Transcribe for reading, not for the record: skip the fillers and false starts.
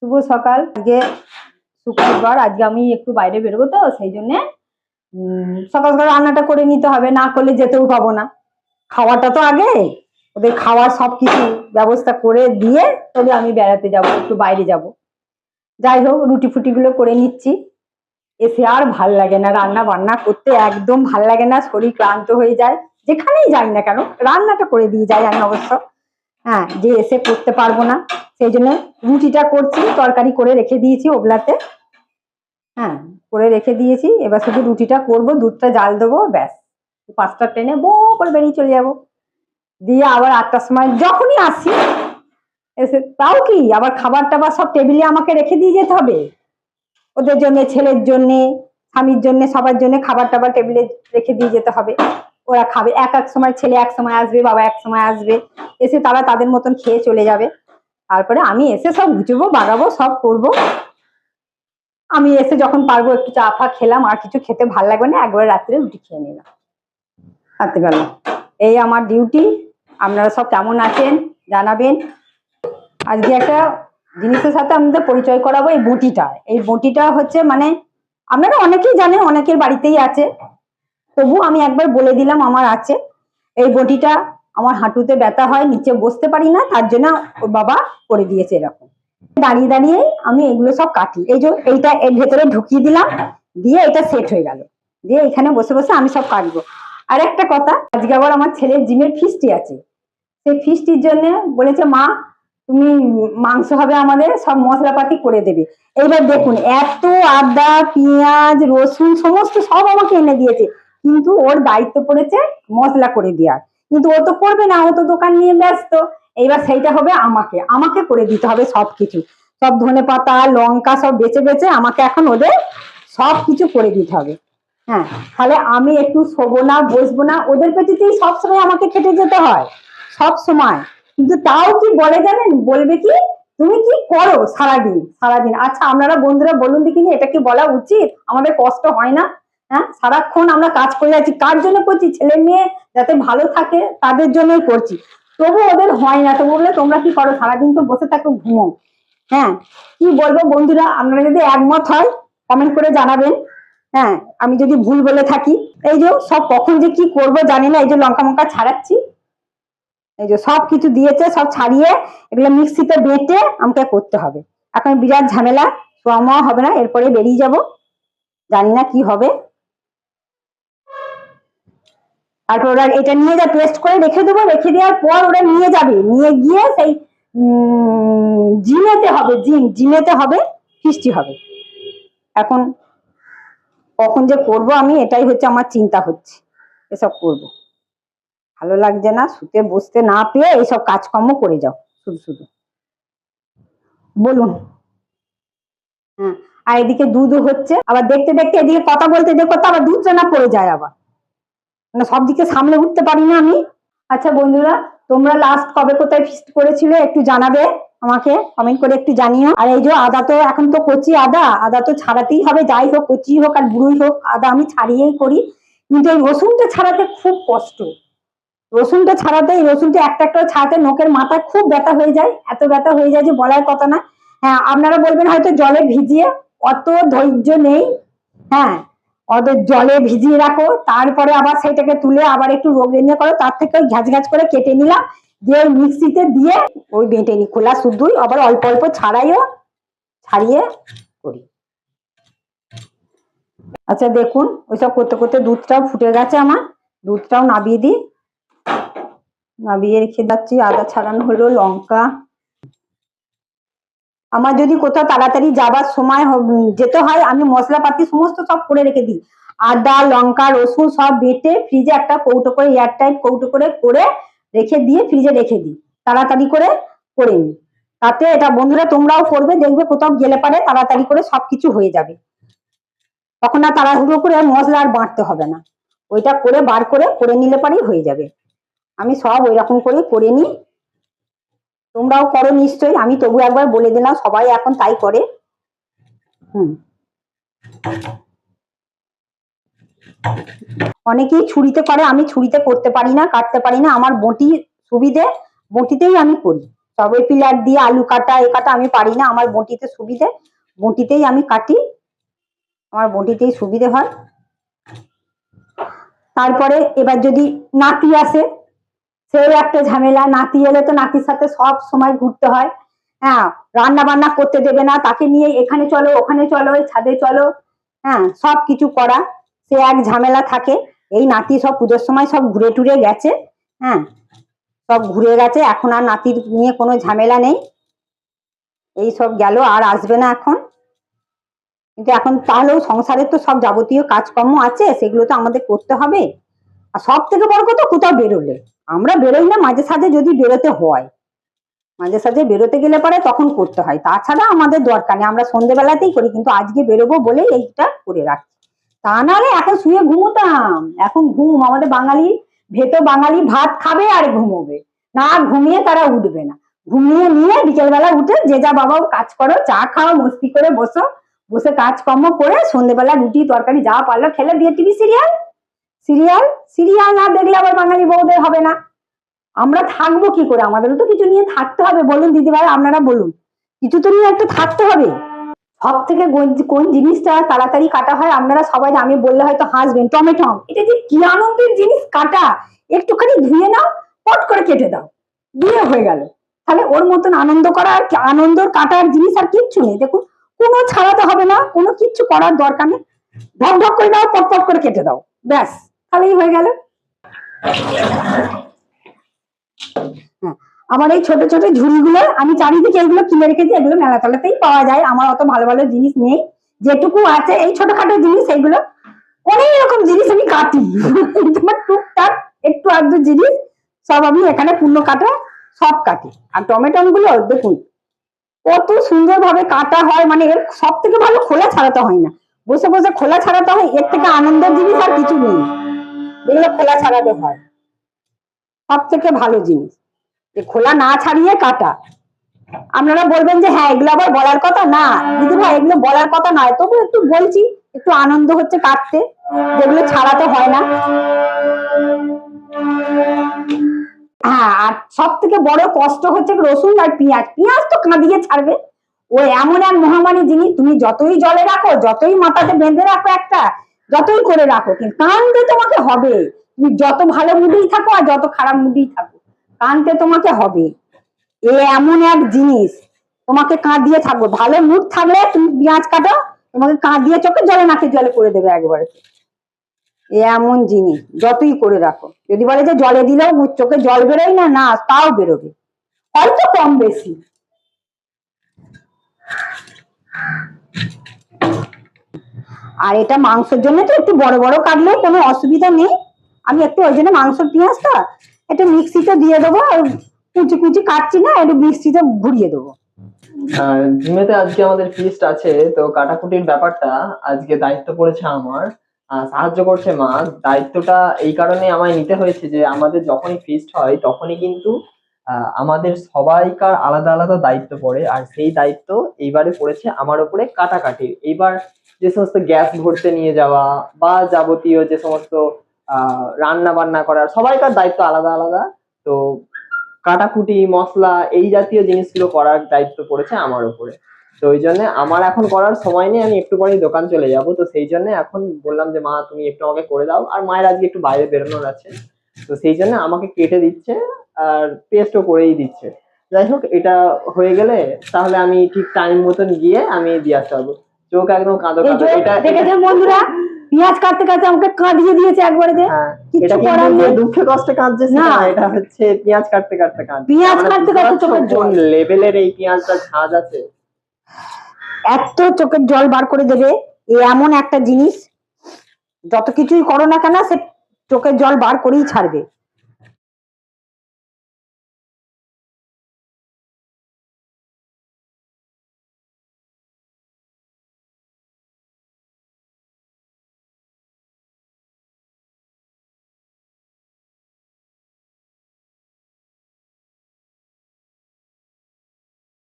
শুভ সকাল। আজকে শুক্রবার, আজকে আমি একটু বাইরে বেরোবো, তো সেই জন্য সকাল সকাল রান্নাটা করে নিতে হবে, না করলে যেতেও পাবো না। খাওয়াটা তো আগে, ওদের খাওয়ার সবকিছু ব্যবস্থা করে দিয়ে তবে আমি বেড়াতে যাব, একটু বাইরে যাব। যাই হোক, রুটি ফুটি গুলো করে নিচ্ছি। এসে আর ভাল লাগে না, রান্না বান্না করতে একদম ভাল লাগে না, শরীর ক্লান্ত হয়ে যায়। যেখানেই যাই না কেন রান্নাটা করে দিয়ে যাই আমি অবশ্য। হ্যাঁ, যে এসে করতে পারবো না, সেই জন্য রুটিটা করছি, তরকারি করে রেখে দিয়েছি ওগুলাতে। হ্যাঁ, করে রেখে দিয়েছি, এবার শুধু রুটিটা করব, দুধটা জাল দেবো, ব্যাস। 5টার ট্রেনে বো করে বেরিয়ে চলে যাব। দিয়ে আবার 8টার সময় যখনই আসি এসে, তাও কি আবার খাবার টাবার সব টেবিলে আমাকে রেখে দিয়ে যেতে হবে। ওদের জন্য, ছেলের জন্য, স্বামীর জন্য, সবার জন্য খাবার টাবার টেবিলে রেখে দিয়ে যেতে হবে। ওরা খাবে, এক এক সময় ছেলে এক সময় আসবে, বাবা এক সময় আসবে, এসে তারা তাদের মতন খেয়ে চলে যাবে। তারপরে আমি এসে সব গুছবো, বাগাবো, সব করব। আমি এসে যখন পারবো একটু চা ফা খেলাম, আর কিছু খেতে ভাল লাগবে না, একবারে রাত্রে রুটি খেয়ে নিলাম, রাত্রে বেলা। এই আমার ডিউটি। আপনারা সব কেমন আছেন জানাবেন। আজকে একটা জিনিসের সাথে আমাদের পরিচয় করাবো, এই বটিটা। এই বটিটা হচ্ছে মানে আপনারা অনেকেই জানেন, অনেকের বাড়িতেই আছে, তবু আমি একবার বলে দিলাম আমার আছে। এই বটিটা আমার হাঁটুতে ব্যথা হয়, নিচে বসতে পারি না, তার জন্য ওর বাবা করে দিয়েছে এরকম। দাঁড়িয়ে দাঁড়িয়ে আমি এগুলো সব কাটি। এই যে এইটা এর ভেতরে ঢুকিয়ে দিলাম, দিয়ে এটা সেট হয়ে গেল, দিয়ে এখানে বসে বসে আমি সব কাটবো। আর একটা কথা, আজকে আবার আমার ছেলের জিমের ফিস্টি আছে। সেই ফিস্টির জন্য বলেছে, মা তুমি মাংস হবে, আমাদের সব মশলাপাতি করে দেবে। এইবার দেখুন, এত আদা পেঁয়াজ রসুন সমস্ত সব আমাকে এনে দিয়েছে, কিন্তু ওর দায়িত্ব পড়েছে মশলা করে দেওয়ার। কিন্তু ও তো করবে না, ও তো দোকান নিয়ে ব্যস্ত। এইবার সেইটা হবে আমাকে আমাকে করে দিতে হবে সবকিছু। সব ধনেপাতা লঙ্কা সব বেছে বেছে আমাকে এখন ওদের সবকিছু করে দিতে হবে। হ্যাঁ, তাহলে আমি একটু শোবো না, বসবো না, ওদের পেছনেই সবসময় আমাকে খেটে যেতে হয়, সব সময়। কিন্তু তাও কি বলে জানেন, বলবে কি তুমি কি করো সারাদিন সারাদিন। আচ্ছা আপনারা বন্ধুরা বলুন দেখিনি, এটা কি বলা উচিত? আমাদের কষ্ট হয় না? হ্যাঁ, সারাক্ষণ আমরা কাজ করে যাচ্ছি, কার জন্য করছি? ছেলে মেয়ে যাতে ভালো থাকে তাদের জন্যই করছি, তবু ওদের হয় না। তো বললে তোমরা কি করো সারাদিন? তো বসে থাকো, ঘুমো। হ্যাঁ, কি বলবো বন্ধুরা, আপনারা যদি একমত হয় কমেন্ট করে জানাবেন। হ্যাঁ, আমি যদি ভুল বলে থাকি। এই যে সব কখন যে কি করবো জানি না, এই যে লঙ্কা মঙ্কা ছাড়াচ্ছি, এই যে সব কিছু দিয়েছে, সব ছাড়িয়ে এগুলো মিক্সিতে বেটে আমাকে করতে হবে। এখন বিরাট ঝামেলা, সোয়া হবে না, এরপরে বেরিয়ে যাব, জানি না কি হবে। তারপর ওরা এটা নিয়ে যা পেস্ট করে রেখে দেবো, রেখে দেওয়ার পর ওরা নিয়ে যাবে, নিয়ে গিয়ে সেই জিমেতে হবে, জিমেতে হবে, ফিস্টি হবে। এখন কখন যে করব আমি, এটাই হচ্ছে আমার চিন্তা হচ্ছে। এসব করব, ভালো লাগছে না, শুতে বসতে না পেয়ে এইসব কাজকর্ম করে যাও শুধু শুধু। বলুন। হ্যাঁ, আর এদিকে দুধও হচ্ছে, আবার দেখতে দেখতে এদিকে কথা বলতে দেখো তো আবার দুধটা না পড়ে যায়, আবার মানে সব দিকে সামলে উঠতে পারি না আমি। আচ্ছা বন্ধুরা, তোমরা লাস্ট কবে কোথায় ফিস্ট করেছিলে একটু জানাবে, আমাকে কমেন্ট করে একটু জানিও। আর এই যে আদা, তো এখন তো কচি আদা, আদা তো ছাড়াতেই হবে, যাই হোক কচি হোক আর বুড়োই হোক, আদা আমি ছাড়িয়েই করি। কিন্তু এই রসুনটা ছাড়াতে খুব কষ্ট। রসুনটা ছাড়াতে, এই রসুনটা একটা একটা ছাড়াতে নোকের মাথায় খুব ব্যথা হয়ে যায়, এত ব্যথা হয়ে যায় যে বলার কথা না। হ্যাঁ, আপনারা বলবেন হয়তো জলে ভিজিয়ে, অত ধৈর্য নেই। হ্যাঁ, ওদের জলে ভিজিয়ে রাখো, তারপরে আবার সেইটাকে তুলে আবার একটু রোগড়ে করো, তার থেকে ওই ঘ্যাচ ঘ্যাচ করে কেটে নিলাম, দিয়ে ওই মিক্সিতে দিয়ে ওই বেটে নি, খোলা শুদ্ধই, আবার অল্প অল্প ছাড়াইও, ছাড়িয়ে করি। আচ্ছা দেখুন, ওইসব করতে করতে দুধটাও ফুটে গেছে আমার, দুধটাও নাবিয়ে দিই, নাবিয়ে রেখে যাচ্ছি। আদা ছাড়ানো হলো, লঙ্কা। আমার যদি কোথাও তাড়াতাড়ি যাবার সময় যেতে হয়, আমি মশলাপাতি সমস্ত সব করে রেখে দিই। আদা লঙ্কা রসুন সব বেটে ফ্রিজে একটা কৌটো করে, এয়ারটাইট কৌটো করে করে রেখে দিয়ে ফ্রিজে রেখে দিই, তাড়াতাড়ি করে করে নিই। তাতে এটা বন্ধুরা তোমরাও করবে, দেখবে কোথাও গেলে পারে তাড়াতাড়ি করে সবকিছু হয়ে যাবে, তখন আর তাড়াহুড়ো করে মশলা আর বাঁটতে হবে না। ওইটা করে বার করে করে নিলে পারেই হয়ে যাবে। আমি সব ওই রকম করে করে নিই, তোমরাও করো নিশ্চয়ই, আমি তবু একবার বলে দিলাম, সবাই এখন তাই করে। অনেকেই ছুরিতে করে, আমি ছুরিতে করতে পারি না, কাটতে পারি না। আমার বটি সুবিধে, বটিতেই আমি করি, তবে পিলার দিয়ে আলু কাটা এ কাটা আমি পারি না, আমার বটিতে সুবিধে, বটিতেই আমি কাটি, আমার বটিতেই সুবিধে হয়। তারপরে এবার যদি নাতি আসে, সেও একটা ঝামেলা, নাতি এলে তো নাতির সাথে সব সময় ঘুরতে হয়। হ্যাঁ, রান্না বান্না করতে দেবে না, তাকে নিয়ে এখানে চলো ওখানে চলো ছাদে চলো, হ্যাঁ সব কিছু করা, সে এক ঝামেলা থাকে। এই নাতি সব পুজোর সময় সব ঘুরে টুরে গেছে, হ্যাঁ সব ঘুরে গেছে, এখন আর নাতির নিয়ে কোনো ঝামেলা নেই, এই সব গেল, আর আসবে না এখন। কিন্তু এখন তাহলেও সংসারের তো সব যাবতীয় কাজকর্ম আছে, সেগুলো তো আমাদের করতে হবে। আর সব থেকে বড় কথা, কোথাও বেরোলে, আমরা বেরোই না, মাঝে সাঝে যদি বেরোতে হয়, মাঝে সাঝে বেরোতে গেলে পরে তখন করতে হয়, তাছাড়া আমাদের দরকার নেই, আমরা সন্ধ্যেবেলাতেই করি, কিন্তু আজকে বেরোবো বলেই এইটা করে রাখছি। তা নাহলে এখন শুয়ে ঘুমোতাম, এখন ঘুম আমাদের বাঙালি, ভেতো বাঙালি ভাত খাবে আর ঘুমোবে, না ঘুমিয়ে তারা উঠবে না, ঘুমিয়ে নিয়ে বিকেলবেলা উঠে যে যা বাবা কাজ করো, চা খাও, মস্তি করে বসো, বসে কাজকর্ম করে সন্ধ্যেবেলা রুটি তরকারি যা পারলো খেলে, দিয়ে টিভি সিরিয়াল, সিরিয়াল সিরিয়াল না দেখলে আবার বাঙালি বউদের হবে না। আমরা থাকবো কি করে, আমাদেরও তো কিছু নিয়ে থাকতে হবে, বলুন দিদিভাই আপনারা বলুন, কিছু তো নিয়ে একটা থাকতে হবে। সব থেকে কোন জিনিসটা তাড়াতাড়ি কাটা হয় আপনারা সবাই, আমি বললে হয়তো হাসবেন, টমেটো, এটা যে কি আনন্দের জিনিস কাটা, একটুখানি ধুয়ে নাও, পট করে কেটে দাও, দিয়ে হয়ে গেল। তাহলে ওর মতন আনন্দ করা আর আনন্দ কাটার জিনিস আর কিচ্ছু নেই। দেখুন, কোনো ছাড়াতে হবে না, কোনো কিচ্ছু করার দরকার নেই, ঢক ঢক করে দাও, পট পট করে কেটে দাও, ব্যাস তাহলেই হয়ে গেল। আমার এই ছোট ছোট ঝুড়িগুলো আমি চারিদিকে এগুলো কিনে রেখেছি, এগুলো মেলা তলাতেই পাওয়া যায়, আমার অত ভালো ভালো জিনিস নেই, যেটুকু আছে এই ছোটখাটো জিনিস, এইগুলো অনেক রকম জিনিস আমি কাটি তোমার টুকটাক একটু আধটু জিনিস সব আমি এখানে পূর্ণ কাটা সব কাটি। আর টমেটো গুলো দেখুন কত সুন্দর ভাবে কাটা হয়, মানে এর সব থেকে ভালো খোলা ছাড়াতে হয় না, বসে বসে খোলা ছাড়াতে হয়, এর থেকে আনন্দের জিনিস আর কিছু নেই, এগুলো খোলা ছাড়াতে হয়, সব থেকে ভালো জিনিস খোলা না ছাড়িয়ে কাটা। আপনারা বলবেন যে হ্যাঁ এগুলো আবার বলার কথা না, দিদি ভাই এগুলো বলার কথা নয়, তবু একটু বলছি, একটু আনন্দ হচ্ছে কাটতে, যেগুলো ছাড়াতে হয় না। হ্যাঁ, আর সব থেকে বড় কষ্ট হচ্ছে রসুন আর পেঁয়াজ, পেঁয়াজ তো কাঁদিয়ে ছাড়বে, ও এমন এক মহামারী জিনিস, তুমি যতই জলে রাখো, যতই মাথাতে বেঁধে রাখো একটা, যতই করে রাখো, কিন্তু কাঁদতে তোমাকে হবে, তুমি যত ভালো মুডেই থাকো আর যত খারাপ মুডেই থাকো, কাঁদতে তোমাকে হবে, এ এমন এক জিনিস তোমাকে কাঁদিয়ে থাকবো, ভালো মুড থাকলে তুমি পেঁয়াজ কাটো, তোমাকে কাঁদিয়ে চোখে জলে নাকে জলে করে দেবে একবারে, এ এমন জিনিস যতই করে রাখো, যদি বলে যে জলে দিলেও চোখে জল বেরোয় না, না তাও বেরোবে, হয়তো কম বেশি। আর এটা মাংসের জন্য তো একটু বড় বড় কাটলেও কোনো অসুবিধা নেই, আমি একটু ওই জন্য মাংসের পেঁয়াজটা একটু মিক্সিতে দিয়ে দেবো, আর কুচি কুচি কাটছি না, একটু মিক্সিতে ঘুরিয়ে দেবো। জিমেতে আজকে আমাদের ফিস্ট আছে, তো কাটাকুটির ব্যাপারটা আজকে দায়িত্ব পড়েছে আমার, সাহায্য করছে মা। দায়িত্বটা এই কারণে আমায় নিতে হয়েছে যে আমাদের যখনই ফিস্ট হয় তখনই কিন্তু আমাদের সবাইকার আলাদা আলাদা দায়িত্ব পড়ে, আর সেই দায়িত্ব এইবারে পড়েছে আমার উপরে কাটাকাটির। এইবার যে সমস্ত গ্যাস ভরতে নিয়ে যাওয়া বা যাবতীয় যে সমস্ত রান্না বান্না করার সবাইকার দায়িত্ব আলাদা আলাদা, তো কাটাকুটি মশলা এই জাতীয় জিনিসগুলো করার দায়িত্ব পড়েছে আমার উপরে। তো ওই জন্য আমার এখন করার সময় নেই, আমি একটু পরেই দোকান চলে যাব, তো সেই জন্য এখন বললাম যে মা তুমি একটু আমাকে করে দাও, আর মায়ের আজকে একটু বাইরে বেরোনোর আছে, তো সেই জন্য আমাকে কেটে দিচ্ছে আর পেস্টও করেই দিচ্ছে। যাই হোক, এটা হয়ে গেলে তাহলে আমি ঠিক টাইম মতন গিয়ে আমি দিয়ে আসতে পারবো। চোখ একদম কাঁদো কাঁদো, এটা দেখেছেন বন্ধুরা, পেঁয়াজ কাটতে কাটতে আমাকে কাঁদিয়ে দিয়েছে একবারে, যে এটা কিন্তু দুঃখে কষ্টে কাঁদছে না, এটা হচ্ছে পেঁয়াজ কাটতে কাটতে কাঁদছে, পেঁয়াজ কাটতে কাটতে চোখের কোন লেভেলের এই পেঁয়াজটা ঝাঁজ আছে, এত চোখের জল বার করে দেবে, এমন একটা জিনিস, যত কিছুই করো না কেন সে চোখের জল বার করেই ছাড়বে।